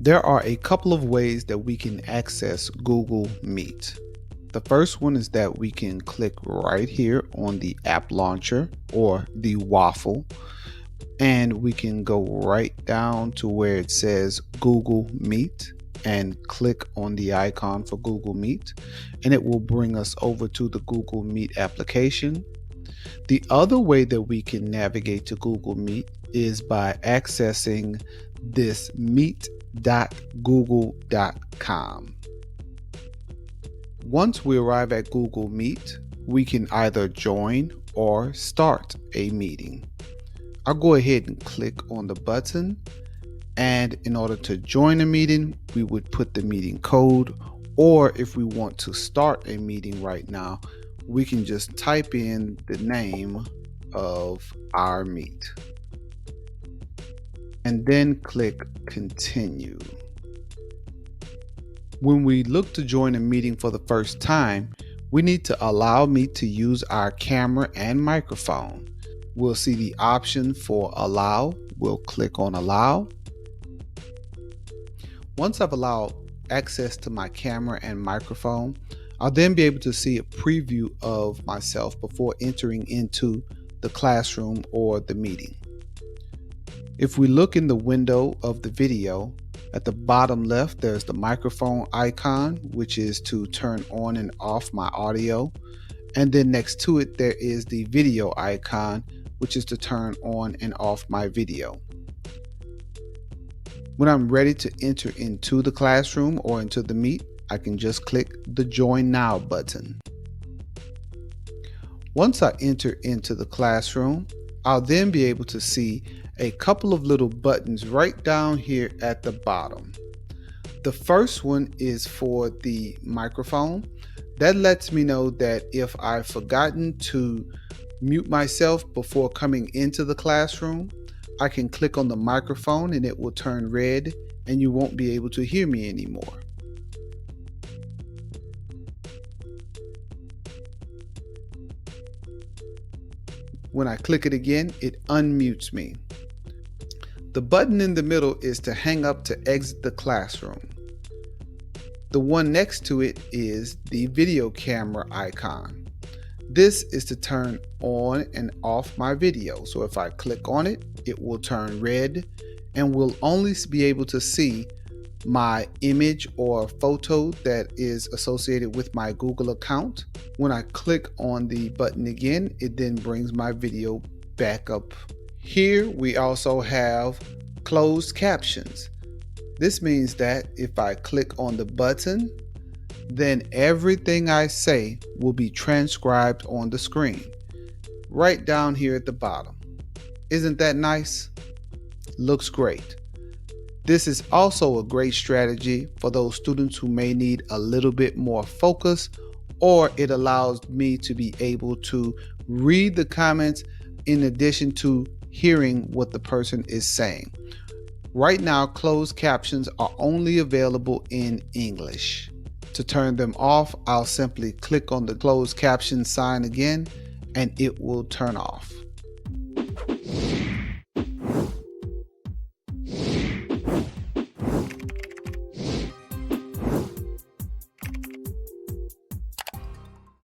There are a couple of ways that we can access Google Meet. The first one is that we can click right here on the app launcher or the waffle, and we can go right down to where it says Google Meet and click on the icon for Google Meet, and it will bring us over to the Google Meet application. The other way that we can navigate to Google Meet is by accessing this meet.google.com. Once we arrive at Google Meet, we can either join or start a meeting. I'll go ahead and click on the button, and in order to join a meeting, we would put the meeting code, or if we want to start a meeting right now, we can just type in the name of our meet and then click continue. When we look to join a meeting for the first time, we need to allow Meet to use our camera and microphone. We'll see the option for allow. We'll click on allow. Once I've allowed access to my camera and microphone, I'll then be able to see a preview of myself before entering into the classroom or the meeting. If we look in the window of the video, at the bottom left, there's the microphone icon, which is to turn on and off my audio. And then next to it, there is the video icon, which is to turn on and off my video. When I'm ready to enter into the classroom or into the meet, I can just click the Join Now button. Once I enter into the classroom, I'll then be able to see a couple of little buttons right down here at the bottom. The first one is for the microphone. That lets me know that if I've forgotten to mute myself before coming into the classroom, I can click on the microphone and it will turn red and you won't be able to hear me anymore. When I click it again, it unmutes me. The button in the middle is to hang up to exit the classroom. The one next to it is the video camera icon. This is to turn on and off my video. So if I click on it, it will turn red and we'll only be able to see my image or photo that is associated with my Google account. When I click on the button again, it then brings my video back up. Here we also have closed captions. This means that if I click on the button, then everything I say will be transcribed on the screen, right down here at the bottom. Isn't that nice? Looks great. This is also a great strategy for those students who may need a little bit more focus, or it allows me to be able to read the comments in addition to hearing what the person is saying. Right now, closed captions are only available in English. To turn them off, I'll simply click on the closed caption sign again and it will turn off.